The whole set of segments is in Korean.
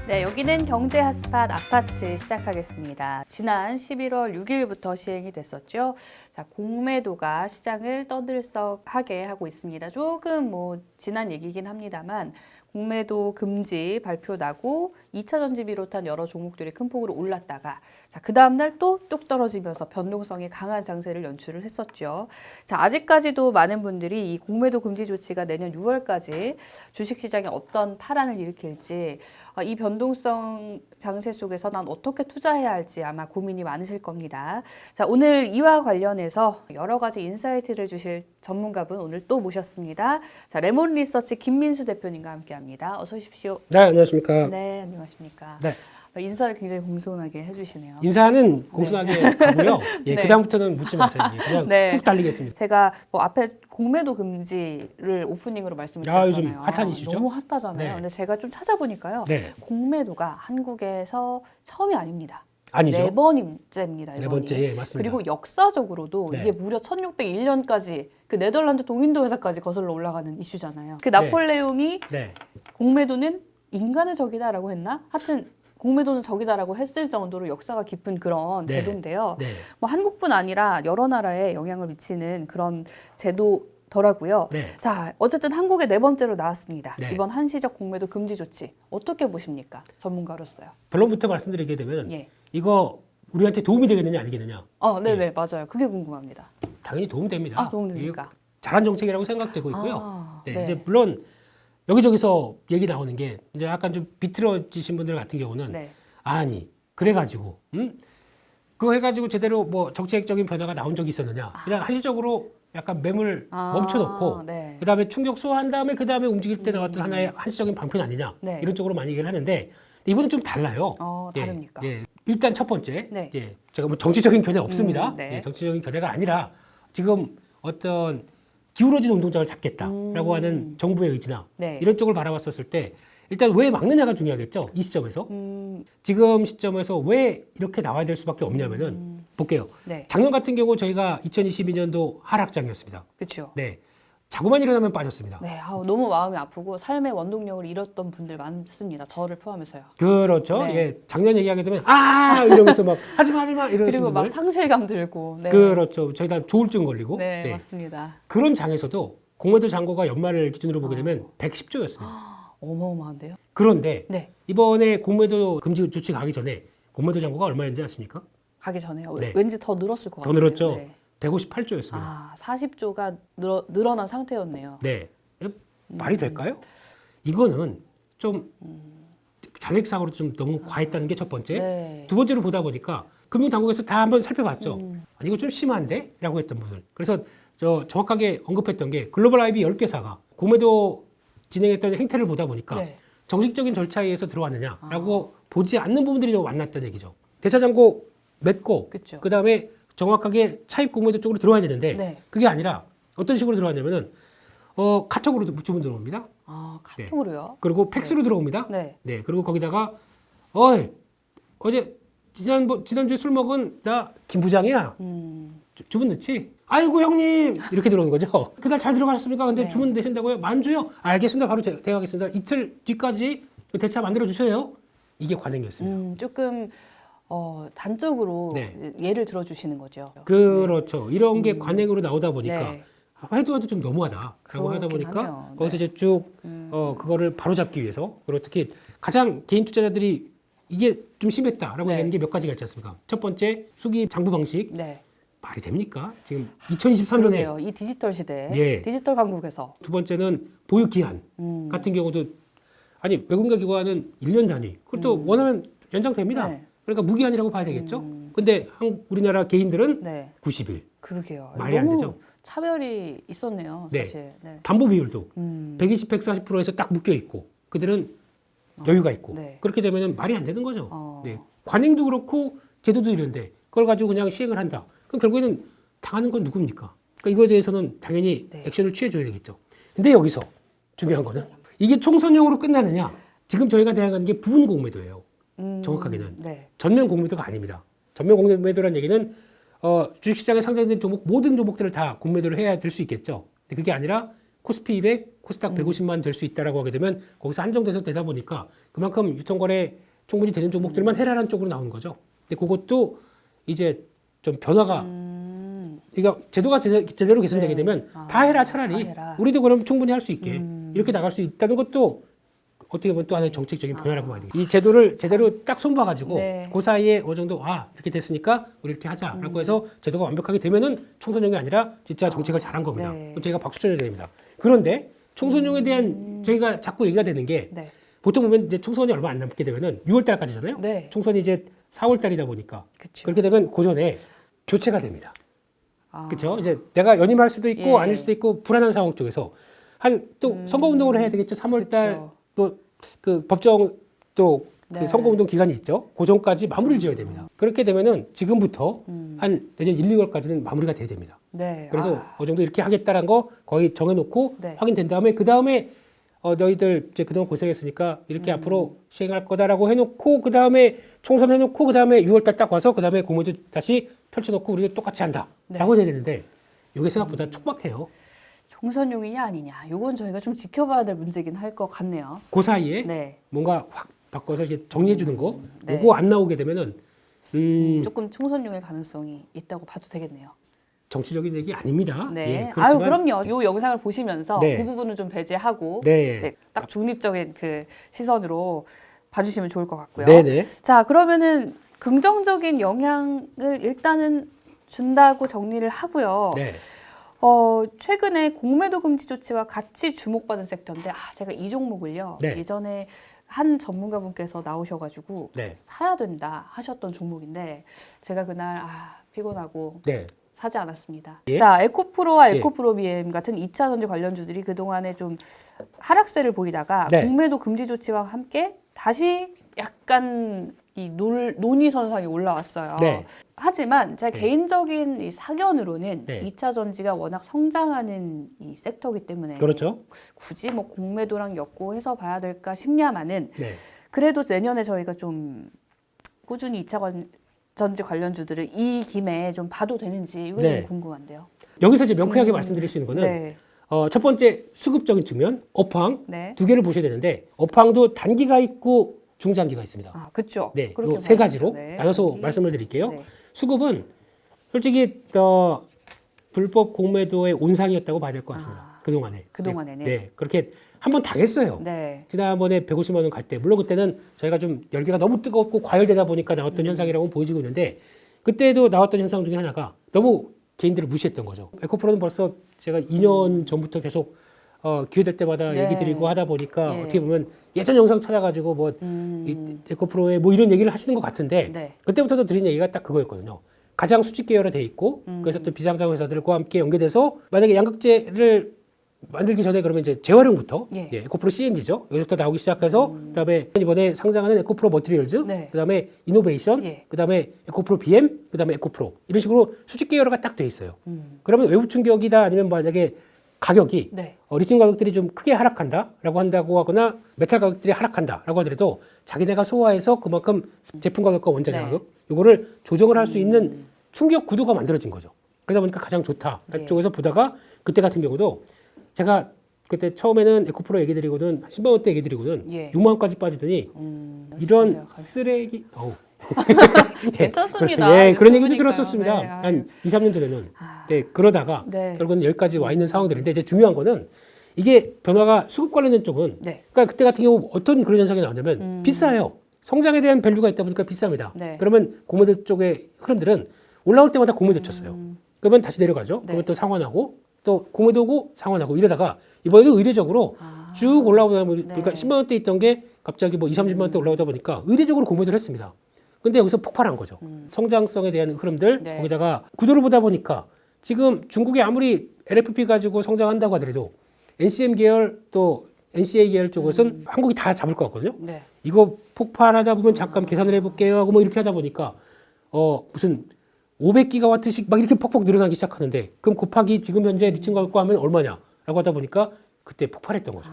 네, 여기는 경제 핫스팟 아파트 시작하겠습니다. 지난 11월 6일부터 시행이 됐었죠. 자, 공매도가 시장을 떠들썩하게 하고 있습니다. 조금 지난 얘기긴 합니다만 공매도 금지 발표 나고 2차 전지 비롯한 여러 종목들이 큰 폭으로 올랐다가 자, 그 다음 날 또 뚝 떨어지면서 변동성이 강한 장세를 연출을 했었죠. 자, 아직까지도 많은 분들이 이 공매도 금지 조치가 내년 6월까지 주식시장에 어떤 파란을 일으킬지 이 변동성 장세 속에서 난 어떻게 투자해야 할지 아마 고민이 많으실 겁니다. 자, 오늘 이와 관련해서 여러 가지 인사이트를 주실 전문가분 오늘 또 모셨습니다. 자, 레몬 리서치 김민수 대표님과 함께합니다. 어서 오십시오. 네, 안녕하십니까. 네, 안녕하십니까. 네. 인사를 굉장히 공손하게 해주시네요. 인사는 공손하게 가고요. 예, 네. 그다음부터는 묻지 마세요. 예, 그냥 네. 훅 달리겠습니다. 제가 앞에 공매도 금지를 오프닝으로 말씀을 드렸잖아요. 요즘 핫한 이슈죠? 너무 핫하잖아요. 네. 근데 제가 좀 찾아보니까요. 네. 공매도가 한국에서 처음이 아닙니다. 아니죠. 네 번째입니다. 네 번째, 예, 맞습니다. 그리고 역사적으로도 네. 이게 무려 1601년까지 그 네덜란드 동인도 회사까지 거슬러 올라가는 이슈잖아요. 그 나폴레옹이 네. 공매도는 인간의 적이다라고 했나? 하여튼 공매도는 적이다라고 했을 정도로 역사가 깊은 그런 네. 제도인데요. 네. 한국뿐 아니라 여러 나라에 영향을 미치는 그런 제도더라고요. 네. 자, 어쨌든 한국에 네 번째로 나왔습니다. 네. 이번 한시적 공매도 금지 조치 어떻게 보십니까? 전문가로서요. 결론부터 말씀드리게 되면 예. 이거 우리한테 도움이 되겠느냐 아니겠느냐. 네네 맞아요. 그게 궁금합니다. 당연히 도움됩니다. 도움됩니까? 이게 잘한 정책이라고 생각되고 있고요. 네. 네. 이제 물론 여기저기서 얘기 나오는 게 이제 약간 좀 비틀어지신 분들 같은 경우는 네. 아니 그래가지고 그거 해가지고 제대로 뭐 정책적인 변화가 나온 적이 있었느냐. 그냥 한시적으로 약간 매물 멈춰놓고 네. 그다음에 충격 소화한 다음에 그다음에 움직일 때 나왔던 하나의 한시적인 방편 아니냐. 네. 이런 쪽으로 많이 얘기를 하는데 이번은 좀 달라요. 다릅니까? 예. 일단 첫 번째, 네. 예. 제가 뭐 정치적인 견해 없습니다. 네. 예, 정치적인 견해가 아니라 지금 어떤 기울어진 운동장을 잡겠다라고 하는 정부의 의지나 네. 이런 쪽을 바라봤었을 때 일단 왜 막느냐가 중요하겠죠. 이 시점에서. 지금 시점에서 왜 이렇게 나와야 될 수밖에 없냐면은 볼게요. 네. 작년 같은 경우 저희가 2022년도 하락장이었습니다. 그렇죠. 네. 자고만 일어나면 빠졌습니다. 네, 너무 마음이 아프고 삶의 원동력을 잃었던 분들 많습니다. 저를 포함해서요. 그렇죠. 네. 예. 작년 얘기하게 되면 이러면서 막 하지마 이러시는 그리고 막 분들. 상실감 들고. 네. 그렇죠. 저희 다 조울증 걸리고. 네, 맞습니다. 그런 장에서도 공매도 잔고가 연말을 기준으로 보게 되면 110조였습니다. 어마어마한데요? 그런데 네. 이번에 공매도 금지 조치 가기 전에 공매도 잔고가 얼마였는지 아십니까? 가기 전에요. 네. 왠지 더 늘었을 것 더 같아요. 늘었죠. 네. 158조였습니다. 40조가 늘어난 상태였네요. 네. 말이 될까요? 이거는 좀 잔액상으로 좀 너무 과했다는 게 첫 번째. 네. 두 번째로 보다 보니까 금융당국에서 다 한번 살펴봤죠. 아니, 이거 좀 심한데? 라고 했던 분들. 그래서 정확하게 언급했던 게 글로벌 IB 10개사가 공매도 진행했던 행태를 보다 보니까 네. 정식적인 절차에 의해서 들어왔느냐라고 보지 않는 부분들이 좀 많았다는 얘기죠. 대차잔고 맺고 그쵸. 그다음에 정확하게 차입 공매도 쪽으로 들어와야 되는데 네. 그게 아니라 어떤 식으로 들어왔냐면은 카톡으로 주문 들어옵니다. 카톡으로요? 그리고 팩스로 들어옵니다. 네. 네. 그리고 거기다가 어제 지난주에 술 먹은 나 김 부장이야. 주문 넣지? 아이고 형님 이렇게 들어오는 거죠. 그날 잘 들어가셨습니까? 근데 네. 주문 내신다고요? 만주요? 알겠습니다. 바로 대응하겠습니다. 이틀 뒤까지 대차 만들어 주세요. 이게 관행이었습니다. 조금 단적으로 네. 예를 들어주시는 거죠. 그렇죠. 이런 게 관행으로 나오다 보니까 네. 해도 좀 너무하다라고 하다 그렇긴 보니까 하네요. 거기서 이제 쭉 그거를 바로잡기 위해서 그리고 특히 가장 개인 투자자들이 이게 좀 심했다라고 네. 얘기하는 게 몇 가지가 있지 않습니까? 첫 번째 수기 장부 방식 네. 말이 됩니까? 지금 2023년에 그러게요. 이 디지털 시대, 예. 디지털 강국에서 두 번째는 보유 기한 같은 경우도 아니 외국인과 기관은 1년 단위 그것도 원하면 연장됩니다. 네. 그러니까 무기한이라고 봐야 되겠죠. 근데 우리나라 개인들은 네. 90일 그러게요. 말이 안 너무 되죠. 차별이 있었네요. 네. 사실. 네. 담보 비율도 120, 140%에서 딱 묶여 있고 그들은 여유가 있고 네. 그렇게 되면 말이 안 되는 거죠. 네. 관행도 그렇고 제도도 이런데 그걸 가지고 그냥 시행을 한다. 그럼 결국에는 당하는 건 누굽니까? 그러니까 이거에 대해서는 당연히 네. 액션을 취해줘야 되겠죠. 근데 여기서 중요한 거는 이게 총선용으로 끝나느냐? 지금 저희가 대항하는 게 부분 공매도예요. 정확하게는 네. 전면 공매도가 아닙니다. 전면 공매도란 얘기는 주식시장에 상장된 종목 모든 종목들을 다 공매도를 해야 될 수 있겠죠. 근데 그게 아니라 코스피 200, 코스닥 150만 될 수 있다라고 하게 되면 거기서 한정돼서 되다 보니까 그만큼 유통거래 충분히 되는 종목들만 해라라는 쪽으로 나오는 거죠. 근데 그것도 이제 좀 변화가 그러니까 제도가 제대로 개선되게 네. 되면 다 해라 차라리 다 해라. 우리도 그럼 충분히 할 수 있게 이렇게 나갈 수 있다는 것도 어떻게 보면 또 하나의 정책적인 변화라고 봐야 되겠죠. 이 제도를 제대로 딱 손봐가지고 네. 그 사이에 어느 정도 이렇게 됐으니까 우리 이렇게 하자라고 해서 제도가 완벽하게 되면은 총선용이 아니라 진짜 정책을 잘한 겁니다. 네. 그럼 저희가 박수 쳐줘야 됩니다. 그런데 총선용에 대한 저희가 자꾸 얘기가 되는 게 네. 보통 보면 이제 총선이 얼마 안 남게 되면은 6월 달까지잖아요. 네. 총선이 이제 4월 달이다 보니까 그쵸. 그렇게 되면 그 전에 교체가 됩니다. 아. 그렇죠? 이제 내가 연임할 수도 있고 예. 아닐 수도 있고 불안한 상황 쪽에서 한 또 선거 운동을 해야 되겠죠. 3월 달 그쵸. 또 그 법정 또 그 네. 선거 운동 기간이 있죠. 그 전까지 마무리를 지어야 됩니다. 그렇게 되면은 지금부터 한 내년 1, 2월까지는 마무리가 돼야 됩니다. 네. 그래서 어느 정도 이렇게 하겠다라는 거 거의 정해놓고 네. 확인된 다음에 그 다음에 너희들 이제 그동안 고생했으니까 이렇게 앞으로 시행할 거다라고 해놓고 그 다음에 총선 해놓고 그 다음에 6월달 딱 와서 그 다음에 공모도 다시 펼쳐놓고 우리도 똑같이 한다라고 해야 되는데 이게 생각보다 촉박해요. 총선용이냐 아니냐. 요건 저희가 좀 지켜봐야 될 문제긴 할 것 같네요. 그 사이에 네. 뭔가 확 바꿔서 이제 정리해 주는 거 네. 요거 안 나오게 되면은 조금 총선용일 가능성이 있다고 봐도 되겠네요. 정치적인 얘기 아닙니다. 네. 예, 아유, 그렇지만 그럼요. 요 영상을 보시면서 네. 그 부분은 좀 배제하고 네. 네, 딱 중립적인 그 시선으로 봐주시면 좋을 것 같고요. 네네. 자, 그러면은 긍정적인 영향을 일단은 준다고 정리를 하고요. 네. 최근에 공매도 금지 조치와 같이 주목받은 섹터인데, 제가 이 종목을요. 네. 예전에 한 전문가분께서 나오셔가지고 네. 사야 된다 하셨던 종목인데, 제가 그날 피곤하고 네. 사지 않았습니다. 예? 자, 에코프로와 예. 에코프로비엠 같은 2차 전지 관련주들이 그동안에 좀 하락세를 보이다가 네. 공매도 금지 조치와 함께 다시 약간 이 논의선상에 올라왔어요. 네. 하지만 제 네. 개인적인 이 사견으로는 네. 2차 전지가 워낙 성장하는 이 섹터이기 때문에 그렇죠. 굳이 뭐 공매도랑 엮고해서 봐야 될까 싶냐마는 네. 그래도 내년에 저희가 좀 꾸준히 2차 전지 관련주들을 이 김에 좀 봐도 되는지 이거 네. 좀 궁금한데요. 여기서 이제 명쾌하게 말씀드릴 수 있는 거는 네. 첫 번째 수급적인 측면 업황 네. 두 개를 보셔야 되는데 업황도 단기가 있고 중장기가 있습니다. 그렇죠. 네, 그렇게 요 세 봐야죠. 가지로 네. 나눠서 말씀을 드릴게요. 네. 수급은 솔직히 불법 공매도의 온상이었다고 봐야 될 것 같습니다. 그동안에. 그동안에는. 네, 그렇게 한번 당했어요. 네. 지난번에 150만 원 갈 때 물론 그때는 저희가 좀 열기가 너무 뜨겁고 과열되다 보니까 나왔던 현상이라고 보여지고 있는데 그때도 나왔던 현상 중에 하나가 너무 개인들을 무시했던 거죠. 에코프로는 벌써 제가 2년 전부터 계속 기회될 때마다 네. 얘기 드리고 하다 보니까 예. 어떻게 보면 예전 영상 찾아가지고 뭐 이 에코프로에 뭐 이런 얘기를 하시는 것 같은데 네. 그때부터도 드린 얘기가 딱 그거였거든요. 가장 수직 계열화 돼 있고 그래서 또 비상장 회사들과 함께 연계돼서 만약에 양극재를 만들기 전에 그러면 이제 재활용부터 예. 에코프로 CNG죠. 여기부터 나오기 시작해서 그다음에 이번에 상장하는 에코프로 머티리얼즈, 네. 그다음에 이노베이션, 예. 그다음에 에코프로 BM, 그다음에 에코프로 이런 식으로 수직 계열화가 딱 돼 있어요. 그러면 외부 충격이다 아니면 만약에 가격이 네. 리튬 가격들이 좀 크게 하락한다라고 한다고 하거나 메탈 가격들이 하락한다라고 하더라도 자기네가 소화해서 그만큼 제품 가격과 원자재 네. 가격 이거를 조정을 할 수 있는 충격 구도가 만들어진 거죠. 그러다 보니까 가장 좋다. 네. 쪽에서 보다가 그때 같은 경우도 제가 그때 처음에는 에코프로 얘기 드리고는 10만 원대 얘기 드리고는 예. 6만 원까지 빠지더니 이런 쓰레기 괜찮습니다. 예, 그런 얘기도 좋으니까요. 들었었습니다. 네. 한 2, 3년 전에는. 네, 그러다가 네. 결국은 여기까지 와 있는 상황들인데 이제 중요한 거는 이게 변화가 수급 관련된 쪽은 네. 그러니까 그때 같은 경우 어떤 그런 현상이 나오냐면 비싸요. 성장에 대한 밸류가 있다 보니까 비쌉니다. 네. 그러면 공매도 쪽의 흐름들은 올라올 때마다 공매도 쳤어요. 그러면 다시 내려가죠. 네. 그러면 또 상환하고 또 공매도 오고 상환하고 이러다가 이번에도 의례적으로 쭉 올라오다 보니까 네. 10만 원대 있던 게 갑자기 뭐 2, 30만 원대 올라오다 보니까 의례적으로 공매도를 했습니다. 근데 여기서 폭발한 거죠. 성장성에 대한 흐름들 네. 거기다가 구도를 보다 보니까 지금 중국이 아무리 LFP 가지고 성장한다고 하더라도 NCM 계열 또 NCA 계열 쪽에서는 한국이 다 잡을 것 같거든요. 네. 이거 폭발하다 보면 잠깐 계산을 해볼게요 하고 뭐 이렇게 하다 보니까 무슨 500기가와트씩 막 이렇게 퍽퍽 늘어나기 시작하는데 그럼 곱하기 지금 현재 리튬 가격과 하면 얼마냐라고 하다 보니까 그때 폭발했던 거죠.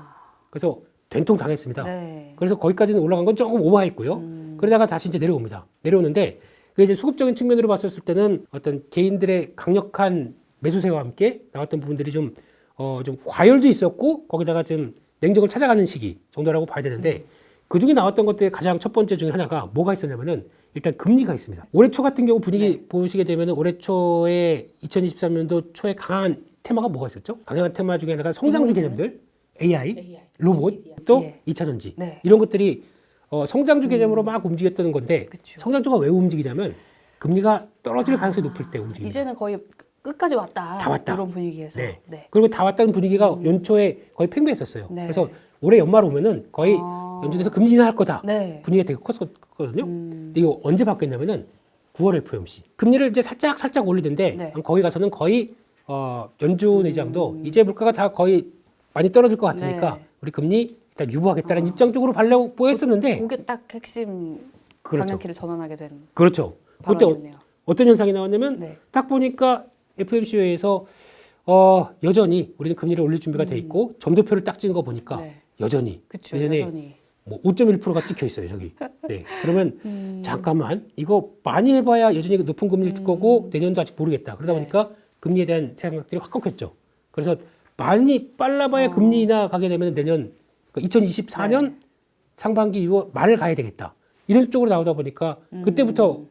그래서 된통 당했습니다. 네. 그래서 거기까지는 올라간 건 조금 오버했고요. 그러다가 다시 이제 내려옵니다. 내려오는데 그 이제 수급적인 측면으로 봤었을 때는 어떤 개인들의 강력한 매수세와 함께 나왔던 부분들이 좀 좀 과열도 있었고 거기다가 좀 냉정을 찾아가는 시기 정도라고 봐야 되는데 그 중에 나왔던 것들의 가장 첫 번째 중에 하나가 뭐가 있었냐면은 일단 금리가 있습니다. 올해 초 같은 경우 분위기 보시게 되면은 올해 초에 2023년도 초에 강한 테마가 뭐가 있었죠? 강한 테마 중에 하나가 성장주 개념들, AI, 로봇, 또 예. 2차 전지 네. 이런 것들이 성장주 개념으로 막 움직였던 건데 그쵸. 성장주가 왜 움직이냐면 금리가 떨어질 가능성이 높을 때 움직입니다. 이제는 거의 끝까지 왔다. 다 왔다. 이런 분위기에서. 네. 네. 그리고 다 왔다는 분위기가 연초에 거의 팽배했었어요. 네. 그래서 올해 연말 오면은 거의 연준에서 금리 인하할 거다. 네. 분위기가 되게 컸거든요. 근데 이거 언제 바뀌었냐면은 9월 FOMC. 금리를 이제 살짝 올리던데 네. 거기 가서는 거의 연준 의장도 이제 물가가 다 거의 많이 떨어질 것 같으니까 네. 우리 금리 일단 유보하겠다는 입장 쪽으로 발려 보였었는데 그게 딱 핵심 그렇죠. 방향키를 전환하게 된 그렇죠. 그때 발언이었네요. 어떤 현상이 나왔냐면 네. 딱 보니까 FOMC 회의에서 여전히 우리는 금리를 올릴 준비가 돼 있고 점도표를 딱 찍은 거 보니까 네. 여전히 그쵸. 내년에 여전히. 뭐 5.1%가 찍혀 있어요 저기. 네. 그러면 잠깐만 이거 많이 해봐야 여전히 높은 금리일 거고 내년도 아직 모르겠다. 그러다 네. 보니까 금리에 대한 생각들이 확 꺾였죠. 그래서 많이 빨라봐야 금리 인하 가게 되면 내년 2024년 네. 상반기 6월 말을 가야 되겠다. 이런 쪽으로 나오다 보니까 그때부터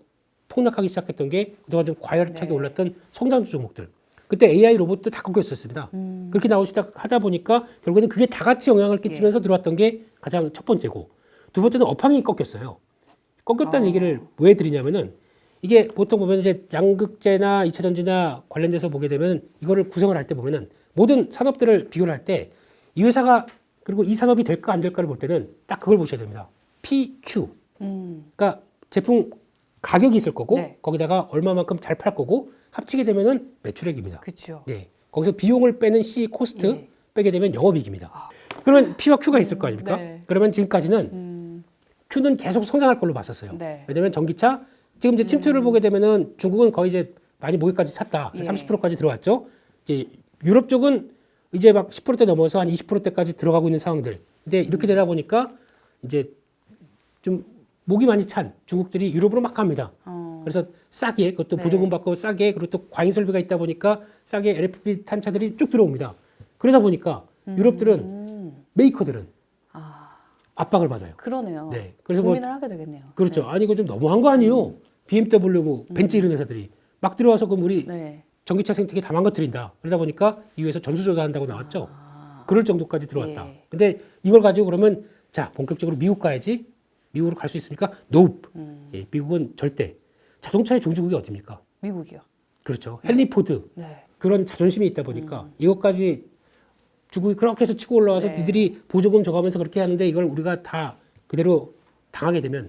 폭락하기 시작했던 게 그동안 좀 과열차게 네. 올랐던 성장주 종목들. 그때 AI 로봇도 다 꺾였었습니다. 그렇게 나오시다 하다 보니까 결국에는 그게 다 같이 영향을 끼치면서 들어왔던 게 가장 첫 번째고 두 번째는 업황이 꺾였어요. 꺾였다는 얘기를 왜 드리냐면은 이게 보통 보면 이제 양극재나 2차 전지나 관련돼서 보게 되면 이거를 구성을 할 때 보면은 모든 산업들을 비교를 할 때 이 회사가 그리고 이 산업이 될까 안 될까를 볼 때는 딱 그걸 보셔야 됩니다. PQ. 그러니까 제품 가격이 있을 거고 네. 거기다가 얼마만큼 잘 팔 거고 합치게 되면은 매출액입니다. 그렇죠. 네. 거기서 비용을 빼는 C 코스트 예. 빼게 되면 영업이익입니다. 그러면 P와 Q가 있을 거 아닙니까? 네. 그러면 지금까지는 Q는 계속 성장할 걸로 봤었어요. 네. 왜냐하면 전기차 지금 이제 침투를 보게 되면은 중국은 거의 이제 많이 모기까지 찼다. 예. 30%까지 들어왔죠. 이제 유럽 쪽은 이제 막 10%대 넘어서 한 20%대까지 들어가고 있는 상황들. 근데 이렇게 되다 보니까 이제 좀 목이 많이 찬 중국들이 유럽으로 막 갑니다. 그래서 싸게 그것도 네. 보조금 받고 싸게 그리고 또 과잉 설비가 있다 보니까 싸게 LFP 탄 차들이 쭉 들어옵니다. 그러다 보니까 유럽들은 메이커들은 압박을 받아요. 그러네요. 네. 그래서 뭐 고민을 하게 되겠네요. 그렇죠. 아니 이거 좀 너무한 거 아니에요? BMW, 뭐 벤츠 이런 회사들이 막 들어와서 그럼 우리 네. 전기차 생태계 다 망가뜨린다. 그러다 보니까 이후에서 전수조사한다고 나왔죠. 그럴 정도까지 들어왔다. 예. 근데 이걸 가지고 그러면 자 본격적으로 미국 가야지. 미국으로 갈 수 있습니까? Nope. 예, 미국은 절대. 자동차의 종주국이 어디입니까? 미국이요. 그렇죠. 헨리 포드 네. 그런 자존심이 있다 보니까 이것까지 중국이 그렇게 해서 치고 올라와서 네. 니들이 보조금 줘가면서 그렇게 하는데 이걸 우리가 다 그대로 당하게 되면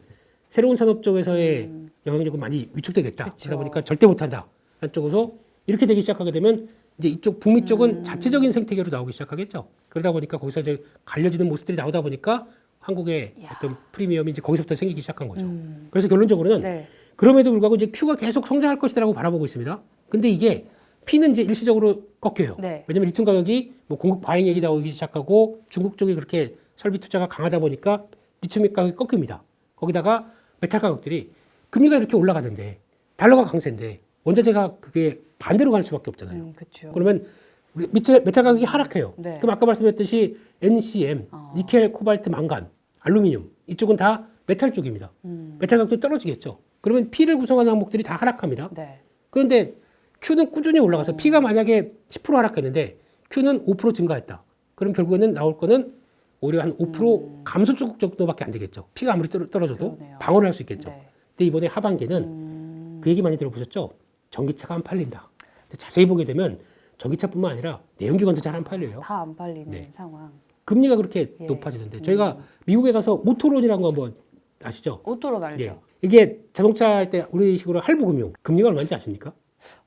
새로운 산업 쪽에서의 영향력은 많이 위축되겠다. 그쵸. 그러다 보니까 절대 못한다. 한쪽에서 이렇게 되기 시작하게 되면 이제 이쪽 북미 쪽은 자체적인 생태계로 나오기 시작하겠죠. 그러다 보니까 거기서 이제 갈려지는 모습들이 나오다 보니까 한국의 어떤 프리미엄이 이제 거기서부터 생기기 시작한 거죠. 그래서 결론적으로는 네. 그럼에도 불구하고 이제 Q가 계속 성장할 것이라고 바라보고 있습니다. 근데 이게 P는 이제 일시적으로 꺾여요. 네. 왜냐면 리튬 가격이 뭐 공급 과잉 얘기 나오기 시작하고 중국 쪽이 그렇게 설비 투자가 강하다 보니까 리튬 가격이 꺾입니다. 거기다가 메탈 가격들이 금리가 이렇게 올라가는데 달러가 강세인데 원자재가 그게 반대로 갈 수밖에 없잖아요. 그렇죠. 그러면 우리 메탈 가격이 하락해요. 네. 그럼 아까 말씀드렸듯이 NCM, 니켈, 코발트, 망간, 알루미늄 이쪽은 다 메탈 쪽입니다. 메탈 가격도 떨어지겠죠. 그러면 P를 구성하는 항목들이 다 하락합니다. 네. 그런데 Q는 꾸준히 올라가서 P가 만약에 10% 하락했는데 Q는 5% 증가했다. 그럼 결국에는 나올 거는 오히려 한 5% 감소 쪽 정도밖에 안 되겠죠. P가 아무리 떨어져도 그러네요. 방어를 할 수 있겠죠. 네. 근데 이번에 하반기는 그 얘기 많이 들어보셨죠? 전기차가 안 팔린다. 근데 자세히 보게 되면 전기차뿐만 아니라 내연기관도 잘 안 팔려요. 다 안 팔리는 네. 상황. 금리가 그렇게 예. 높아지는데 저희가 미국에 가서 모토론이라는 거 한번 아시죠? 오토로 알죠. 예. 이게 자동차 할 때 우리식으로 할부금융 금리가 얼마인지 아십니까?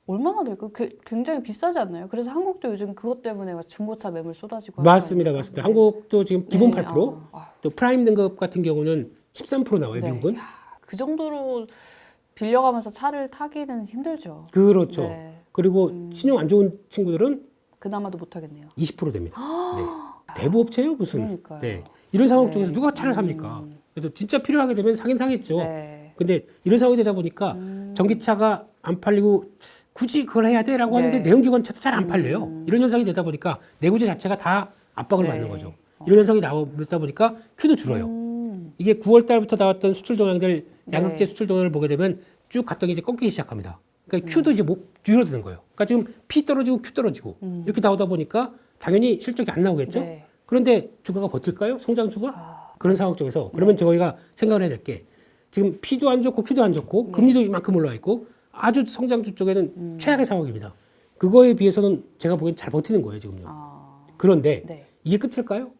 얼마나 될까? 굉장히 비싸지 않나요? 그래서 한국도 요즘 그것 때문에 막 중고차 매물 쏟아지고 맞습니다, 하는 거 맞습니다. 아닙니까? 한국도 지금 기본 네, 8%, 아, 또 프라임 등급 같은 경우는 13% 나와요, 네. 미국은. 그 정도로 빌려가면서 차를 타기는 힘들죠. 그렇죠. 네. 그리고 신용 안 좋은 친구들은 그나마도 못하겠네요. 20% 됩니다. 네. 대부업체요, 무슨. 그러니까요. 네. 이런 상황 네. 쪽에서 누가 차를 삽니까? 그래서 진짜 필요하게 되면 사긴 사겠죠. 네. 근데 이런 상황이 되다 보니까 전기차가 안 팔리고 굳이 그걸 해야 돼라고 네. 하는데 내연기관차도 잘 안 팔려요. 이런 현상이 되다 보니까 내구재 자체가 다 압박을 네. 받는 거죠. 이런 현상이 나오다 보니까 큐도 줄어요. 이게 9월 달부터 나왔던 수출 동향들, 양극재 네. 수출 동향을 보게 되면 쭉 갔더니 이제 꺾이기 시작합니다. 그러니까 큐도 이제 줄어드는 거예요. 그러니까 지금 P 떨어지고 Q 떨어지고 이렇게 나오다 보니까 당연히 실적이 안 나오겠죠. 네. 그런데 주가가 버틸까요? 성장주가? 그런 상황 쪽에서 그러면 저희가 생각을 해야 될 게 지금 P도 안 좋고 Q도 안 좋고 금리도 이만큼 올라와 있고 아주 성장주 쪽에는 최악의 상황입니다. 그거에 비해서는 제가 보기엔 잘 버티는 거예요 지금요. 그런데 네. 이게 끝일까요?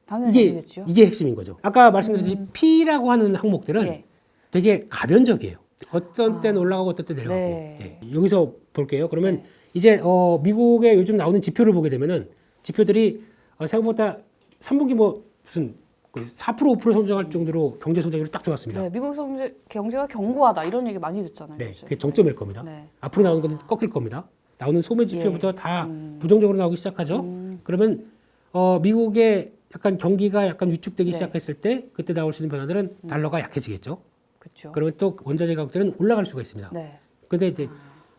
당연히 아니겠죠. 이게 핵심인 거죠. 아까 말씀드렸듯이 P라고 하는 항목들은 예. 되게 가변적이에요. 어떤 때는 올라가고 어떤 때 내려가고. 네. 네. 여기서 볼게요. 그러면 이제 미국에 요즘 나오는 지표를 보게 되면은 지표들이 생각보다 3분기 뭐 무슨 4% 5% 성장할 정도로 경제 성장률이 딱 좋았습니다. 네, 미국 경제가 견고하다 이런 얘기 많이 듣잖아요. 네, 요즘. 그게 정점일 겁니다. 네. 앞으로 나오는 건 꺾일 겁니다. 나오는 소매 지표부터 다 부정적으로 나오기 시작하죠. 그러면 미국의 약간 경기가 약간 위축되기 네. 시작했을 때 그때 나올 수 있는 변화들은 달러가 약해지겠죠. 그렇죠. 그러면 또 원자재 가격들은 올라갈 수가 있습니다. 네. 근데 이제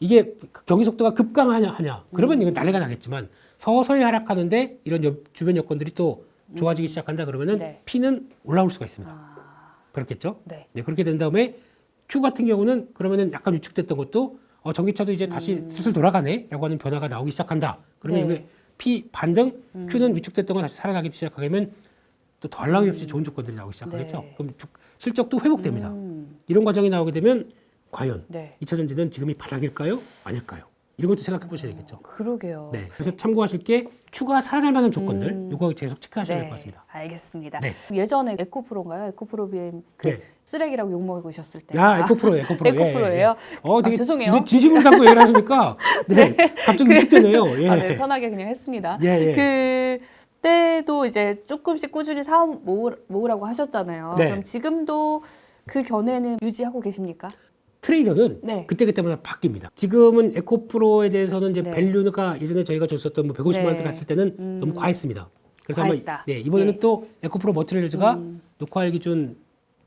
이게 경기 속도가 급강하냐 그러면 이건 난리가 나겠지만 서서히 하락하는데 이런 주변 여건들이 또 좋아지기 시작한다 그러면은 네. P는 올라올 수가 있습니다. 그렇겠죠? 네. 네, 그렇게 된 다음에 Q 같은 경우는 그러면은 약간 위축됐던 것도 전기차도 이제 다시 슬슬 돌아가네라고 하는 변화가 나오기 시작한다. 그러면 네. 이게 P 반등, Q는 위축됐던 거 다시 살아나기 시작하게 되면 또 더할 나위 없이 좋은 조건들이 나오기 시작하겠죠. 네. 그럼 실적도 회복됩니다. 이런 과정이 나오게 되면 과연 네. 2차 전지는 지금이 바닥일까요? 아닐까요? 이런 것도 생각해 보셔야 되겠죠. 그러게요. 네. 그래서 참고하실 게 Q가 살아날 만한 조건들 이거 계속 체크하셔야 될 것 같습니다. 알겠습니다. 네. 예전에 에코프로인가요? 에코프로 BM 그 네. 쓰레기라고 욕먹고 계셨을 때. 에코프로예요. 에코프로예요? 되게 죄송해요. 진심을 담고 얘기를 하시니까 네, 갑자기 위축되네요. 예. 네, 편하게 그냥 했습니다. 예. 그때도 이제 조금씩 꾸준히 사업 모으라고 하셨잖아요. 네. 그럼 지금도 그 견해는 유지하고 계십니까? 트레이더는 네. 그때그때마다 바뀝니다. 지금은 에코프로에 대해서는 이제 네. 밸류가 예전에 저희가 줬었던 뭐 150만 원대 네. 갔을 때는 너무 과했습니다. 그래서 과했다. 아마 이번에는 예. 또 에코프로 머티리얼즈가 녹화일 기준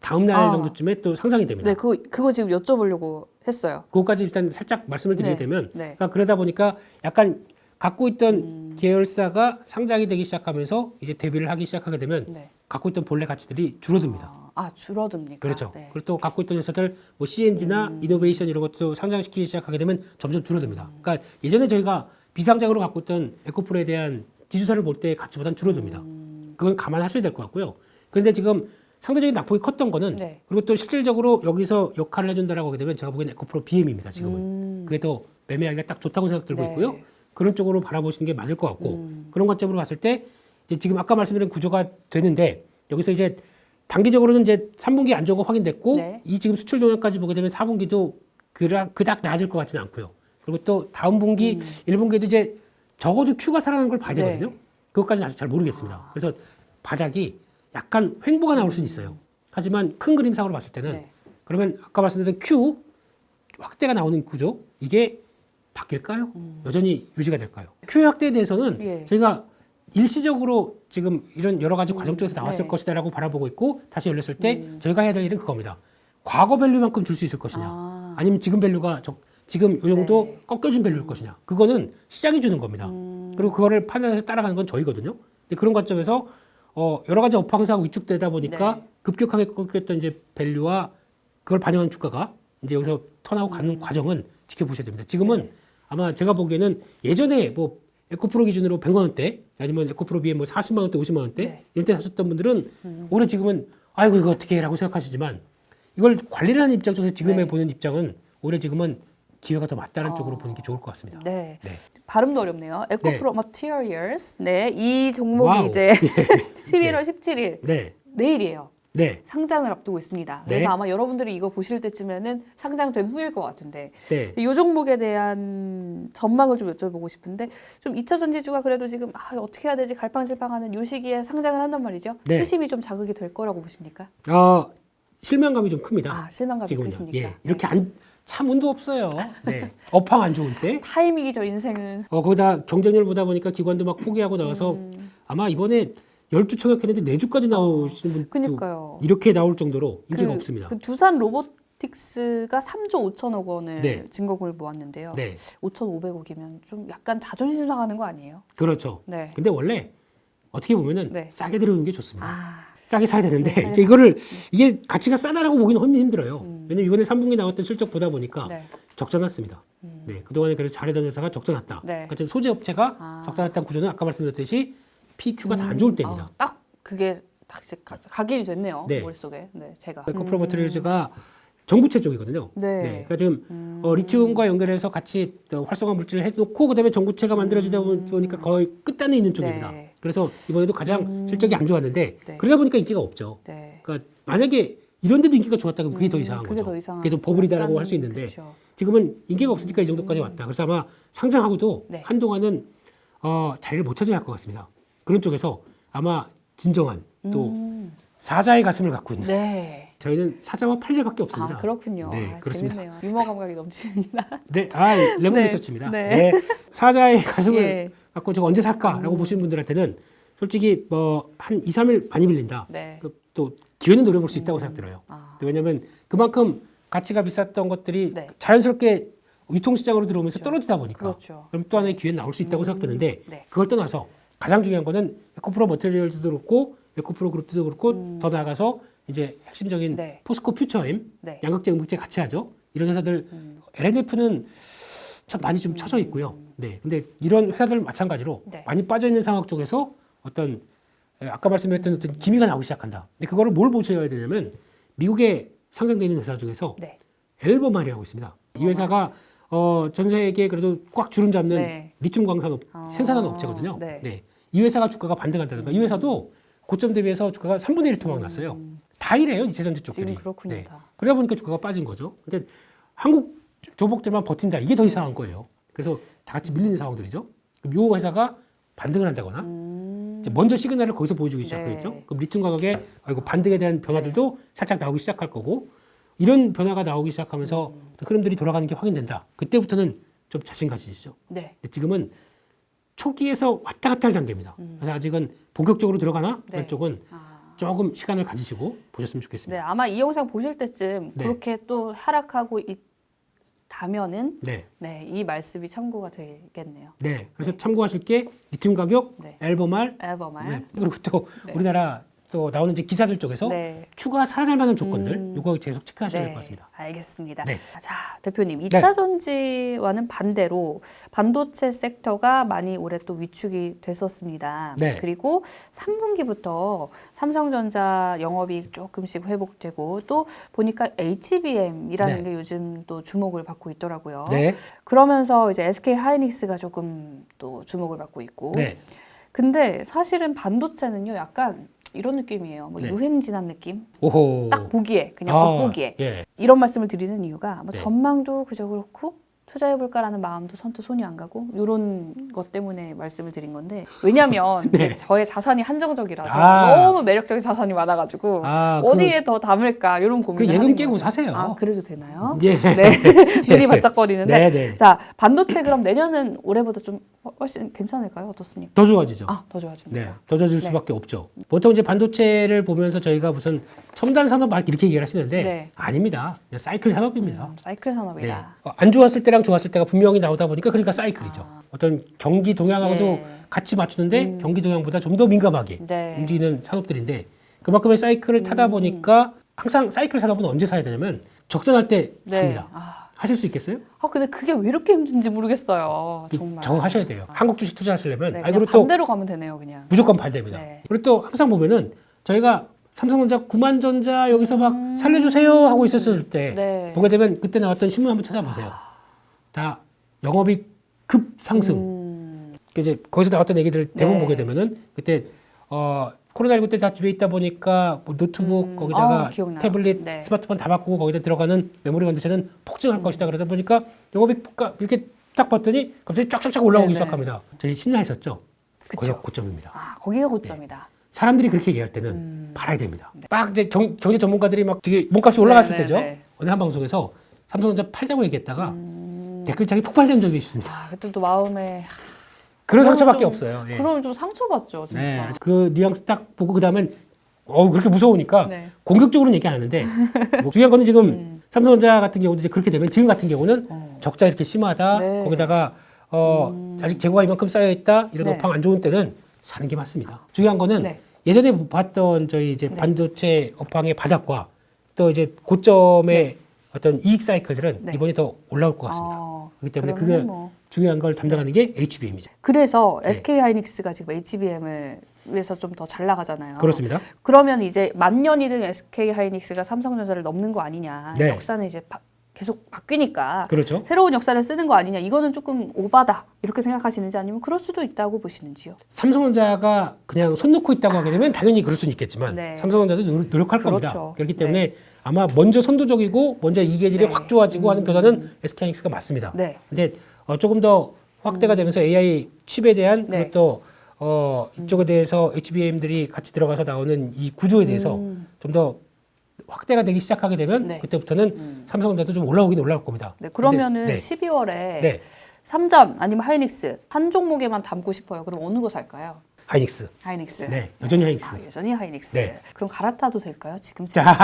다음 날 정도쯤에 또 상장이 됩니다. 네, 그거 지금 여쭤보려고 했어요. 그것까지 일단 살짝 말씀을 드리게 네. 되면 네. 그러니까 그러다 보니까 약간 갖고 있던 계열사가 상장이 되기 시작하면서 이제 데뷔를 하기 시작하게 되면 네. 갖고 있던 본래 가치들이 줄어듭니다. 줄어듭니까? 그렇죠. 네. 그리고 또 갖고 있던 회사들 뭐 CNG나 이노베이션 이런 것도 상장시키기 시작하게 되면 점점 줄어듭니다. 그러니까 예전에 저희가 비상장으로 갖고 있던 에코프로에 대한 지주사를 볼 때 가치보다는 줄어듭니다. 그건 감안하셔야 될 것 같고요. 그런데 지금 상대적인 낙폭이 컸던 거는 네. 그리고 또 실질적으로 여기서 역할을 해준다라고 하게 되면 제가 보기에는 에코프로 BM입니다. 지금은. 그게 더 매매하기가 딱 좋다고 생각 들고 네. 있고요. 그런 쪽으로 바라보시는 게 맞을 것 같고 그런 관점으로 봤을 때 이제 지금 아까 말씀드린 구조가 되는데 여기서 이제 단기적으로는 이제 3분기 안 좋은 거 확인됐고 네. 이 지금 수출 동향까지 보게 되면 4분기도 그닥 나아질 것 같지는 않고요. 그리고 또 다음 분기 1분기도 이제 적어도 Q가 살아나는 걸 봐야 네. 되거든요. 그것까지는 아직 잘 모르겠습니다. 그래서 바닥이 약간 횡보가 나올 수는 있어요. 하지만 큰 그림상으로 봤을 때는 네. 그러면 아까 말씀드린 Q 확대가 나오는 구조 이게 바뀔까요? 여전히 유지가 될까요? Q 확대에 대해서는 예. 저희가 일시적으로 지금 이런 여러 가지 과정 쪽에서 나왔을 네. 것이다라고 바라보고 있고 다시 열렸을 때 저희가 해야 될 일은 그겁니다. 과거 밸류만큼 줄 수 있을 것이냐 아니면 지금 밸류가 지금 이 정도 네. 꺾여진 밸류일 것이냐 그거는 시장이 주는 겁니다. 그리고 그거를 판단해서 따라가는 건 저희거든요. 근데 그런 관점에서 여러 가지 업황 상황 위축되다 보니까 네. 급격하게 꺾였던 이제 밸류와 그걸 반영한 주가가 이제 여기서 턴하고 가는 과정은 지켜보셔야 됩니다. 지금은 아마 제가 보기에는 예전에 뭐 에코프로 기준으로 100만 원대 아니면 에코프로 BM 뭐 40만 원대, 50만 원대 네. 이런 때 사셨던 분들은 올해 지금은 아이고 이거 어떻게 해라고 생각하시지만 이걸 관리를 하는 입장 쪽에서 지금에 네. 보는 입장은 올해 지금은 기회가 더 맞다는 쪽으로 보는 게 좋을 것 같습니다. 네. 네. 발음도 어렵네요. 에코프로 Materials. 네. 이 종목이 와우. 이제 11월 17일 네. 내일이에요. 네. 상장을 앞두고 있습니다. 네. 그래서 아마 여러분들이 이거 보실 때쯤에는 상장된 후일 것 같은데 네. 이 종목에 대한 전망을 좀 여쭤보고 싶은데 좀 2차 전지주가 그래도 지금 어떻게 해야 되지 갈팡질팡하는 요 시기에 상장을 한단 말이죠. 네. 수심이 좀 자극이 될 거라고 보십니까? 실망감이 좀 큽니다. 실망감이 지금은요. 크십니까? 예. 이렇게 참 운도 없어요. 네. 업황 안 좋은 때. 타이밍이죠 인생은. 거기다 경쟁률 보다 보니까 기관도 막 포기하고 나와서 아마 이번에 10주 청약했는데 4주까지 나오시는 분도 그러니까요. 이렇게 나올 정도로 인기가 없습니다. 그 두산 로봇 로보틱스가 3조 5천억 원을 네. 증거금을 모았는데요. 네, 5,500억이면 좀 약간 자존심 상하는 거 아니에요? 그렇죠. 네. 근데 원래 어떻게 보면은 네. 싸게 들어오는 게 좋습니다. 아, 싸게 사야 되는데 싸게 이제 이거를 이게 가치가 싸다라고 보기는 힘들어요. 왜냐면 이번에 3분기 나왔던 실적 보다 보니까 네. 적자났습니다. 네, 그동안에 그래서 잘하던 회사가 적자났다. 네. 그러니까 소재 업체가 아. 적자났다는 구조는 아까 말씀드렸듯이 PQ가 다 안 좋을 때입니다. 아, 딱 그게 각인이 됐네요. 네. 머릿속에. 네, 제가. 에코프로 머티리얼즈가 전구체 쪽이거든요. 네. 그러니까 지금 리튬과 연결해서 같이 활성화 물질을 해놓고 그다음에 전구체가 만들어지다 보니까 거의 끝단에 있는 쪽입니다. 네. 그래서 이번에도 가장 실적이 안 좋았는데 네. 그러다 보니까 인기가 없죠. 네. 그러니까 만약에 이런 데도 인기가 좋았다면 그게 더 이상한 그게 거죠. 더 이상한 그게 더 버블이다라고 약간, 할 수 있는데 그렇죠. 지금은 인기가 없으니까 이 정도까지 왔다. 그래서 아마 상장하고도 네. 한동안은 자리를 못 찾아야 할 것 같습니다. 그런 쪽에서 아마 진정한 또 사자의 가슴을 갖고 있는 네. 저희는 사자와 팔자밖에 없습니다. 아, 그렇군요. 네, 아, 그렇습니다. 재밌네요. 유머 감각이 넘칩니다. 네, 레몬 네, 리서치입니다. 네. 네. 사자의 가슴을 예. 갖고 저거 언제 살까라고 보시는 분들한테는 솔직히 뭐 한 2, 3일 많이 빌린다. 네. 또 기회는 노려볼 수 있다고 생각들어요. 아. 왜냐하면 그만큼 가치가 비쌌던 것들이 네. 자연스럽게 유통시장으로 들어오면서 떨어지다 보니까 그렇죠. 그럼 또 하나의 기회는 나올 수 있다고 생각드는데 네. 그걸 떠나서 가장 중요한 거는 에코프로 머티리얼즈도 그렇고 에코프로 그룹도 그렇고 더 나아가서 이제 핵심적인 네. 포스코 퓨처엠 네. 양극재 음극재 같이 하죠. 이런 회사들 LNF는 참 많이 좀 쳐져 있고요. 네, 근데 이런 회사들 마찬가지로 네. 많이 빠져 있는 상황 쪽에서 어떤 아까 말씀드렸던 어떤 기미가 나오기 시작한다. 근데 그거를 뭘 보셔야 되냐면 미국에 상장되어 있는 회사 중에서 네. 엘버말이라고 있습니다. 이 회사가 전 세계에 그래도 꽉 주름 잡는 네. 리튬 광산 생산하는 업체거든요. 네. 이 회사가 주가가 반등한다든가 이 회사도 고점 대비해서 주가가 3분의 1 토막 났어요. 다 이래요. 이체전지 쪽들이. 지금 그렇군요. 다. 그러다 보니까 주가가 빠진 거죠. 근데 한국 조복들만 버틴다. 이게 더 이상한 거예요. 그래서 다 같이 밀리는 상황들이죠. 그럼 이 회사가 반등을 한다거나 이제 먼저 시그널을 거기서 보여주기 시작하겠죠. 네. 그럼 리튬 가격의 반등에 대한 변화들도 살짝 나오기 시작할 거고 이런 변화가 나오기 시작하면서 흐름들이 돌아가는 게 확인된다. 그때부터는 좀 자신 가지시죠. 네. 근데 지금은 초기에서 왔다 갔다 할 단계입니다. 그래서 아직은 본격적으로 들어가나 네. 그런 쪽은 조금 시간을 가지시고 보셨으면 좋겠습니다. 네, 아마 이 영상 보실 때쯤 네. 그렇게 또 하락하고 있다면은 네. 네, 이 말씀이 참고가 되겠네요. 네. 그래서 참고하실 게 리튬 가격, 네. 앨범알, 앨범알. 네. 그리고 또 네. 우리나라 또 나오는 이제 기사들 쪽에서 네. 큐가 살아날 만한 조건들 이거 계속 체크하셔야 될 것 같습니다. 알겠습니다. 네. 자, 대표님, 2차 전지와는 반대로 반도체 섹터가 많이 올해 또 위축이 됐었습니다. 네. 그리고 3분기부터 삼성전자 영업이익 조금씩 회복되고 또 보니까 HBM이라는 네. 게 요즘 또 주목을 받고 있더라고요. 네. 그러면서 이제 SK 하이닉스가 조금 또 주목을 받고 있고. 네. 근데 사실은 반도체는요, 약간 이런 느낌이에요. 뭐 네. 유행진한 느낌? 오호. 딱 보기에, 그냥 겉보기에. 예. 이런 말씀을 드리는 이유가 뭐 네. 전망도 그저 그렇고 투자해볼까라는 마음도 선뜻 손이 안 가고 이런 것 때문에 말씀을 드린 건데 왜냐하면 네. 저의 자산이 한정적이라서 아. 너무 매력적인 자산이 많아가지고 어디에 더 담을까 이런 그 고민을 예금 하는 깨고 거죠. 사세요. 아, 그래도 되나요? 예. 네. 눈이 반짝거리는데 네, 네. 자, 반도체 그럼 내년은 올해보다 좀 훨씬 괜찮을까요? 어떻습니까? 더 좋아지죠. 아, 더 좋아집니다. 네, 더 좋아질 수밖에 없죠. 보통 이제 반도체를 보면서 저희가 무슨 첨단 산업 막 이렇게 얘기를 하시는데 네. 아닙니다. 그냥 사이클 산업입니다. 사이클 네. 산업이다. 안 좋았을 때랑 좋았을 때가 분명히 나오다 보니까 그러니까 사이클이죠. 어떤 경기 동향하고도 네. 같이 맞추는데 경기 동향보다 좀 더 민감하게 네. 움직이는 산업들인데 그만큼의 사이클을 타다 보니까 항상 사이클 산업은 언제 사야 되냐면 적정할 때 삽니다. 하실 수 있겠어요? 근데 그게 왜 이렇게 힘든지 모르겠어요. 정말. 정하셔야 돼요. 한국 주식 투자하시려면 네, 그리고 그냥 또 반대로 가면 되네요, 그냥. 무조건 반대입니다. 네. 그리고 또 항상 보면은 저희가 삼성전자, 구만전자 여기서 막 살려주세요 하고 있었을 때 네. 보게 되면 그때 나왔던 신문 한번 찾아보세요. 다 영업이익 급 상승. 이제 거기서 나왔던 얘기들 대부분 네. 보게 되면은 그때 코로나19 때 다 집에 있다 보니까 뭐 노트북 거기다가 기억나요. 태블릿, 네. 스마트폰 다 바꾸고 거기다 들어가는 메모리 반도체는 폭증할 것이다 그러다 보니까 영업이익가 이렇게 딱 봤더니 갑자기 쫙쫙쫙 올라오기 네네. 시작합니다. 저희 신나했었죠. 그쵸. 거기가 고점입니다. 거기가 고점이다. 사람들이 그렇게 얘기할 때는 팔아야 됩니다. 막 이제 경제 전문가들이 막 되게 몸값이 올라갔을 네, 때죠. 네, 네. 어느 한 방송에서 삼성전자 팔자고 얘기했다가 댓글창이 폭발된 적이 있습니다. 그때 또 마음에 그런 그러면 상처밖에 좀- 없어요. 예. 그러면 좀 상처받죠, 진짜. 네. 그 뉘앙스 딱 보고 그다음엔 그렇게 무서우니까 네. 공격적으로는 얘기 안 하는데 뭐 중요한 거는 지금 삼성전자 같은 경우도 이제 그렇게 되면 지금 같은 경우는 적자 이렇게 심하다. 네. 거기다가 아직 재고가 이만큼 쌓여 있다. 이런 네. 업황 안 좋은 때는 사는 게 맞습니다. 중요한 거는 네. 예전에 봤던 저희 이제 네. 반도체 업황의 바닥과 또 이제 고점의 네. 어떤 이익 사이클들은 네. 이번에 더 올라올 것 같습니다. 그렇기 때문에 그러면은 그게 뭐. 중요한 걸 담당하는 게 HBM이죠. 그래서 네. SK 하이닉스가 지금 HBM을 위해서 좀 더 잘 나가잖아요. 그렇습니다. 그러면 이제 만년이 된 SK 하이닉스가 삼성전자를 넘는 거 아니냐. 네. 역사는 이제 계속 바뀌니까 그렇죠. 새로운 역사를 쓰는 거 아니냐. 이거는 조금 오바다. 이렇게 생각하시는지 아니면 그럴 수도 있다고 보시는지요? 삼성전자가 그냥 손 놓고 있다고 하게 되면 당연히 그럴 수는 있겠지만 네. 삼성전자도 노력할 그렇죠. 겁니다. 그렇기 때문에 아마 먼저 선도적이고 먼저 이계질이 네. 확 좋아지고 하는 교사는 SK하이닉스가 맞습니다. 네. 근데 조금 더 확대가 되면서 AI 칩에 대한 네. 그것도 이쪽에 대해서 HBM들이 같이 들어가서 나오는 이 구조에 대해서 좀 더 확대가 되기 시작하게 되면 네. 그때부터는 삼성전자도 좀 올라오긴 올라올 겁니다. 네. 그러면은 근데, 12월에 네. 삼전 아니면 하이닉스 한 종목에만 담고 싶어요. 그럼 어느 거 살까요? 하이닉스. 하이닉스. 네, 여전히 하이닉스. 여전히 하이닉스. 네. 그럼 갈아타도 될까요? 지금 자,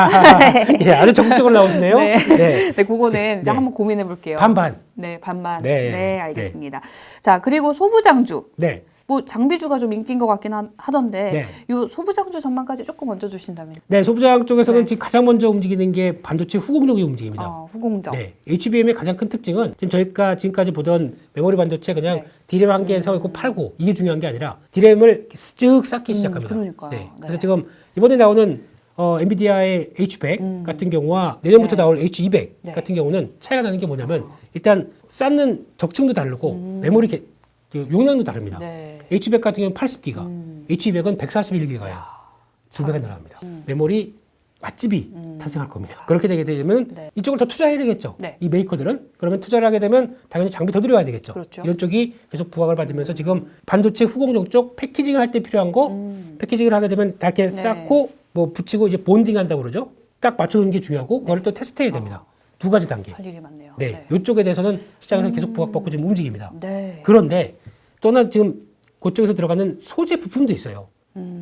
예, 아주 적극적으로 나오시네요. 네. 네. 네, 그거는 이제 네. 한번 고민해 볼게요. 반반. 네, 반반. 네. 네, 알겠습니다. 자, 그리고 소부장주. 네. 뭐 장비주가 좀 인기인 것 같긴 하던데 네. 요 소부장주 전망까지 조금 얹어 주신다면. 네, 소부장 쪽에서는 네. 지금 가장 먼저 움직이는 게 반도체 후공정이 움직입니다. 후공정. 네, HBM의 가장 큰 특징은 지금 저희가 지금까지 보던 메모리 반도체 그냥 네. 디램 한 개에 서 있고 팔고 이게 중요한 게 아니라 디램을 쭉 쌓기 시작합니다. 그러니까요. 네, 네. 그래서 지금 이번에 나오는 엔비디아의 H100 같은 경우와 내년부터 네. 나올 H200 네. 같은 경우는 차이가 나는 게 뭐냐면 일단 쌓는 적층도 다르고 메모리 용량도 다릅니다. 네. H100 같은 경우는 80기가, H200은 141기가예요. 두 배가 늘어납니다. 메모리 맛집이 탄생할 겁니다. 그렇게 되게 되면 네. 이쪽을 더 투자해야 되겠죠. 네. 이 메이커들은. 그러면 투자를 하게 되면 당연히 장비 더 들여야 되겠죠. 그렇죠. 이런 쪽이 계속 부각을 받으면서 지금 반도체 후공정 쪽 패키징을 할 때 필요한 거 패키징을 하게 되면 다 이렇게 네. 쌓고 뭐 붙이고 이제 본딩 한다고 그러죠. 딱 맞춰놓는 게 중요하고 그걸 또 테스트해야 됩니다. 두 가지 단계. 할 일이 많네요. 네. 이쪽에 대해서는 시장에서 계속 부각받고 지금 움직입니다. 네. 그런데 또한 지금 그쪽에서 들어가는 소재 부품도 있어요.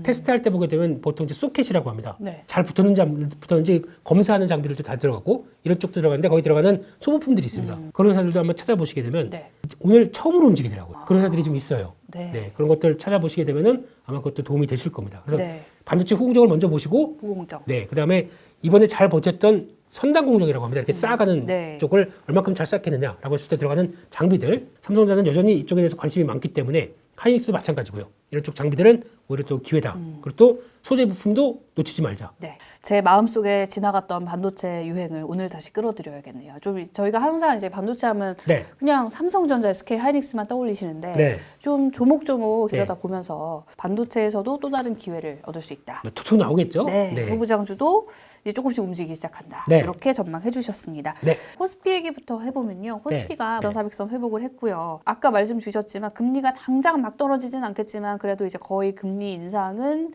테스트할 때 보게 되면 보통 이제 소켓이라고 합니다. 네. 잘 붙었는지 검사하는 장비들도 다 들어가고 이런 쪽도 들어가는데 거기 들어가는 소모품들이 있습니다. 그런 회사들도 한번 찾아보시게 되면 네. 오늘 처음으로 움직이더라고요. 그런 회사들이 좀 있어요. 네. 네, 그런 것들 찾아보시게 되면은 아마 그것도 도움이 되실 겁니다. 그래서 네. 반도체 후공정을 먼저 보시고 후공정. 네, 그다음에 이번에 잘 버텼던 선단 공정이라고 합니다. 이렇게 쌓아가는 네. 쪽을 얼마큼 잘 쌓겠느냐라고 했을 때 들어가는 장비들. 삼성전자는 여전히 이쪽에 대해서 관심이 많기 때문에 하이닉스도 마찬가지고요. 이런 쪽 장비들은 오히려 또 기회다. 그리고 또 소재 부품도 놓치지 말자. 네. 제 마음속에 지나갔던 반도체 유행을 오늘 다시 끌어들여야겠네요. 좀 저희가 항상 이제 반도체 하면 네, 그냥 삼성전자, SK 하이닉스만 떠올리시는데 네. 좀 조목조목 네. 들여다보면서 반도체에서도 또 다른 기회를 얻을 수 있다. 뭐 툭툭 나오겠죠. 네, 소부장주도 이제 조금씩 움직이기 시작한다. 네. 이렇게 전망해 주셨습니다. 네. 코스피 얘기부터 해보면요. 코스피가 네. 4,400선 회복을 했고요. 아까 말씀 주셨지만 금리가 당장 막 떨어지진 않겠지만 그래도 이제 거의 금리 인상은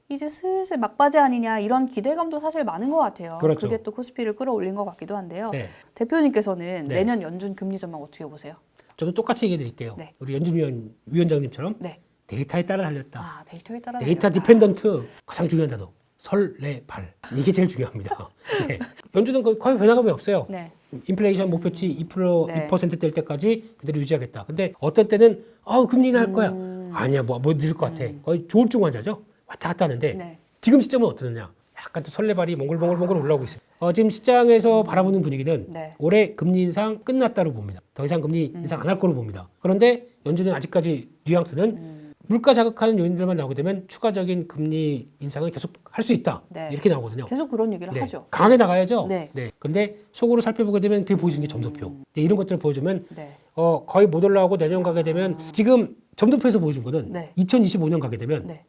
이제 슬슬 막바지 아니냐 이런 기대감도 사실 많은 것 같아요. 그렇죠. 그게 또 코스피를 끌어올린 것 같기도 한데요. 네. 대표님께서는 네. 내년 연준 금리 전망 어떻게 보세요? 저도 똑같이 얘기해 드릴게요. 네. 우리 연준 위원장님처럼 네. 데이터에 따라 달렸다. 아, 데이터에 따라 데이터 달렸다. 디펜던트 가장 중요한 단어. 설레발. 이게 제일 중요합니다. 네. 연준은 거의 변화가 없어요. 네. 인플레이션 목표치 2% 네. 2% 될 때까지 그대로 유지하겠다. 근데 어떤 때는 금리 날 거야. 아니야, 뭐 늦을 것 같아. 거의 조울증 환자죠. 왔다 갔다 하는데 네. 지금 시점은 어떠느냐? 약간 또 설레발이 몽글몽글 올라오고 있어요. 지금 시장에서 바라보는 분위기는 네. 올해 금리 인상 끝났다로 봅니다. 더 이상 금리 인상 안 할 거로 봅니다. 그런데 연준은 아직까지 뉘앙스는 물가 자극하는 요인들만 나오게 되면 추가적인 금리 인상을 계속 할 수 있다. 네. 이렇게 나오거든요. 계속 그런 얘기를 네. 하죠. 강하게 나가야죠. 네. 근데 속으로 살펴보게 되면 그게 보여주는 게 점도표. 이제 이런 것들을 보여주면 네. 거의 못 올라오고 내년 가게 되면 지금 점도표에서 보여준 거는 네. 2025년 가게 되면 네.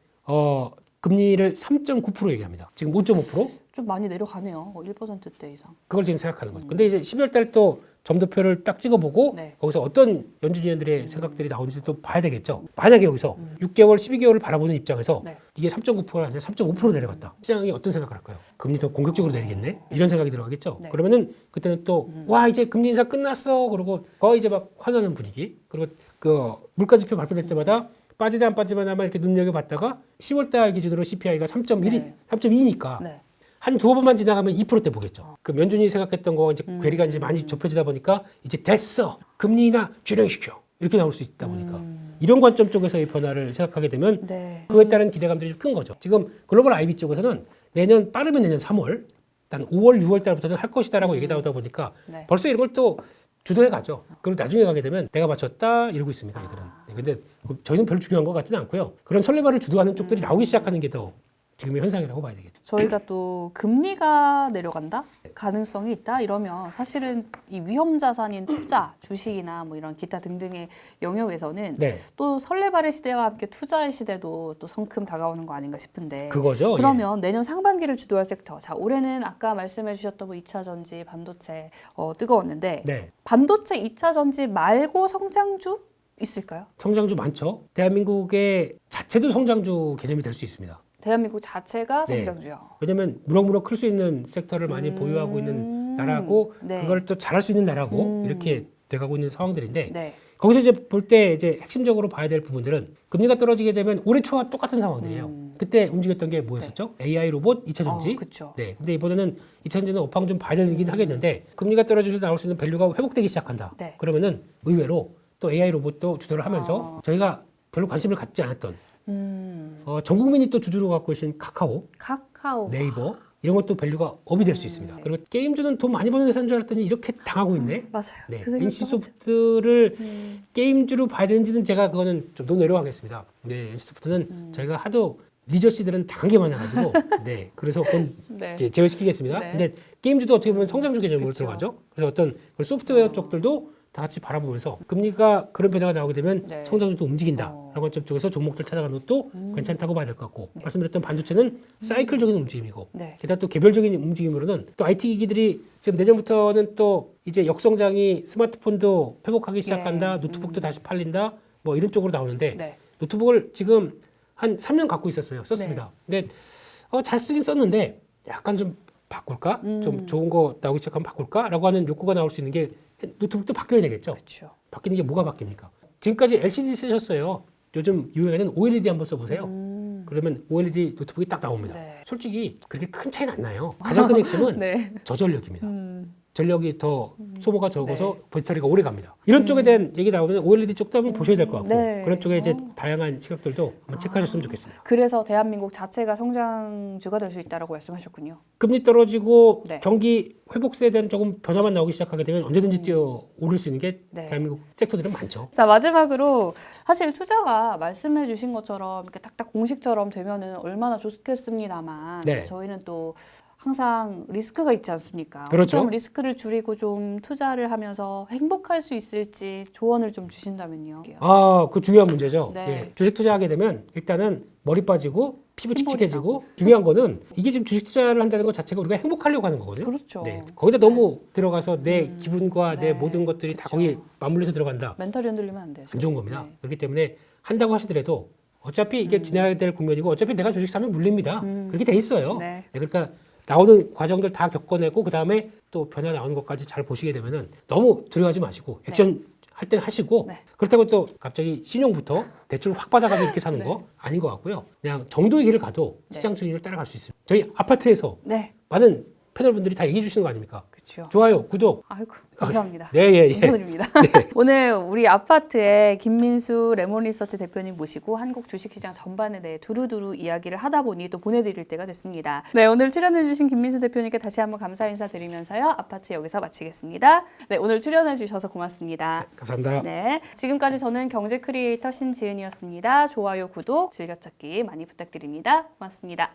금리를 3.9% 얘기합니다. 지금 5.5%? 좀 많이 내려가네요. 1%대 이상. 그걸 지금 생각하는 거죠. 근데 이제 12월 달 또 점도표를 딱 찍어보고 네. 거기서 어떤 연준위원들의 생각들이 나오는지 또 봐야 되겠죠. 만약에 여기서 6개월, 12개월을 바라보는 입장에서 네. 이게 3.9%가 아니라 3.5% 내려갔다. 시장이 어떤 생각을 할까요? 금리 더 공격적으로 내리겠네? 이런 생각이 들어가겠죠. 네. 그러면은 그때는 또 와 이제 금리 인상 끝났어. 그러고 거의 이제 막 화나는 분위기. 그리고 그 물가지표 발표될 때마다 빠지다 안 빠지만 아마 이렇게 눈여겨봤다가 10월 달 기준으로 CPI가 3.1이 네. 3.2니까 네. 한 두어 번만 지나가면 2%대 보겠죠. 그 면준이 생각했던 거 이제 괴리가 이제 많이 좁혀지다 보니까 이제 됐어. 금리 인하 준행시켜. 이렇게 나올 수 있다 보니까 이런 관점 쪽에서의 변화를 생각하게 되면 네. 그거에 따른 기대감들이 좀 큰 거죠. 지금 글로벌 IB 쪽에서는 내년 빠르면 내년 3월, 일단 5월, 6월 달부터는 할 것이다라고 얘기 나오다 보니까 네. 벌써 이런 걸 또 주도해 가죠. 그리고 나중에 가게 되면 내가 맞췄다 이러고 있습니다. 얘들은. 네, 근데 저희는 별로 중요한 것 같지는 않고요. 그런 설레발을 주도하는 쪽들이 나오기 시작하는 게 더 지금의 현상이라고 봐야 되겠죠. 저희가 또 금리가 내려간다? 가능성이 있다? 이러면 사실은 이 위험 자산인 투자, 주식이나 뭐 이런 기타 등등의 영역에서는 네, 또 설레발의 시대와 함께 투자의 시대도 또 성큼 다가오는 거 아닌가 싶은데 그거죠. 그러면 내년 상반기를 주도할 섹터. 자, 올해는 아까 말씀해 주셨던 뭐 2차 전지, 반도체 뜨거웠는데 네, 반도체 2차 전지 말고 성장주 있을까요? 성장주 많죠. 대한민국의 자체도 성장주 개념이 될 수 있습니다. 대한민국 자체가 네. 성장주요. 왜냐하면 무럭무럭 클 수 있는 섹터를 많이 보유하고 있는 나라고 네. 그걸 또 잘할 수 있는 나라고 이렇게 돼가고 있는 상황들인데 네. 거기서 이제 볼 때 이제 핵심적으로 봐야 될 부분들은 금리가 떨어지게 되면 올해 초와 똑같은 상황들이에요. 그때 움직였던 게 뭐였었죠? AI 로봇, 2차 전지. 그렇죠. 네. 근데 이번에는 2차 전지는 업황 좀 봐야 되긴 하겠는데 금리가 떨어지면서 나올 수 있는 밸류가 회복되기 시작한다. 네. 그러면은 의외로 또 AI 로봇도 주도를 하면서 저희가 별로 관심을 갖지 않았던 전 국민이 또 주주로 갖고 계신 카카오, 카카오. 네이버 이런 것도 밸류가 업이 될 수 있습니다. 그리고 게임주는 돈 많이 버는 회사인 줄 알았더니 이렇게 당하고 있네. 맞아요. 네, 그 생각도 NC소프트를 게임주로 봐야 되는지는 제가 그거는 좀 논의로 하겠습니다. 네, NC소프트는 저희가 하도 리저씨들은 당한 게 많아가지고 네, 그래서 그건 네. 이제 제외시키겠습니다. 네. 근데 게임주도 어떻게 보면 성장주 개념으로 그쵸. 들어가죠. 그래서 어떤 그 소프트웨어 쪽들도 다 같이 바라보면서 금리가 그런 변화가 나오게 되면 네. 성장주도 움직인다라는 관점 쪽에서 종목들 찾아가는 것도 괜찮다고 봐야 될 것 같고 말씀드렸던 반도체는 사이클적인 움직임이고 네. 게다가 또 개별적인 움직임으로는 또 IT 기기들이 지금 내년부터는 또 이제 역성장이 스마트폰도 회복하기 시작한다, 노트북도 다시 팔린다, 뭐 이런 쪽으로 나오는데 네. 노트북을 지금 한 3년 갖고 있었어요. 썼습니다. 근데 잘 쓰긴 썼는데 약간 좀 바꿀까? 좀 좋은 거 나오기 시작하면 바꿀까? 라고 하는 욕구가 나올 수 있는 게 노트북도 바뀌어야 되겠죠. 그렇죠. 바뀌는 게 뭐가 바뀝니까? 지금까지 LCD 쓰셨어요. 요즘 유행에는 OLED 한번 써보세요. 그러면 OLED 노트북이 딱 나옵니다. 네. 솔직히 그렇게 큰 차이는 안 나요. 가장 큰 핵심은 네. 저전력입니다. 전력이 더 소모가 적어서 네. 배터리가 오래 갑니다. 이런 쪽에 대한 얘기 나오면 OLED 쪽도 한번 보셔야 될 것 같고 네. 그런 쪽에 이제 다양한 시각들도 한번 체크하셨으면 좋겠습니다. 그래서 대한민국 자체가 성장주가 될 수 있다라고 말씀하셨군요. 금리 떨어지고 네. 경기 회복세에 대한 조금 변화만 나오기 시작하게 되면 언제든지 뛰어 오를 수 있는 게 네. 대한민국 섹터들은 많죠. 자, 마지막으로 사실 투자가 말씀해 주신 것처럼 이렇게 딱딱 공식처럼 되면은 얼마나 좋겠습니다만 네. 저희는 또 항상 리스크가 있지 않습니까? 그렇죠. 좀 리스크를 줄이고 좀 투자를 하면서 행복할 수 있을지 조언을 좀 주신다면요. 그 중요한 문제죠. 네. 예, 주식 투자하게 되면 일단은 머리 빠지고 피부 흰머리 칙칙해지고 중요한 거는 이게 지금 주식 투자를 한다는 것 자체가 우리가 행복하려고 하는 거거든요. 그렇죠. 네, 거기다 너무 들어가서 내 기분과 네. 내 모든 것들이 다 그렇죠. 거기 맞물려서 들어간다. 멘탈이 흔들리면 안 되죠. 안 좋은 겁니다. 네. 그렇기 때문에 한다고 하시더라도 어차피 이게 지나야 될 국면이고 어차피 내가 주식 사면 물립니다. 그렇게 돼 있어요. 네. 네, 그러니까 나오는 과정들 다 겪어내고 그 다음에 또 변화 나오는 것까지 잘 보시게 되면은 너무 두려워하지 마시고 액션 할 땐 하시고 네. 그렇다고 또 갑자기 신용부터 대출 확 받아가지고 이렇게 사는 거 아닌 것 같고요. 그냥 정도의 길을 가도 시장 수익률을 따라갈 수 있습니다. 저희 아파트에서 네. 많은 패널분들이 다 얘기해 주시는 거 아닙니까? 그렇죠. 좋아요, 구독. 아이고, 감사합니다. 네, 예, 예. 감사드립니다. 오늘 우리 아파트의 김민수 레몬리서치 대표님 모시고 한국 주식시장 전반에 대해 두루두루 이야기를 하다 보니 또 보내드릴 때가 됐습니다. 네, 오늘 출연해주신 김민수 대표님께 다시 한번 감사 인사드리면서요. 아파트 여기서 마치겠습니다. 네, 오늘 출연해주셔서 고맙습니다. 감사합니다. 네, 지금까지 저는 경제 크리에이터 신지은이었습니다. 좋아요, 구독, 즐겨찾기 많이 부탁드립니다. 고맙습니다.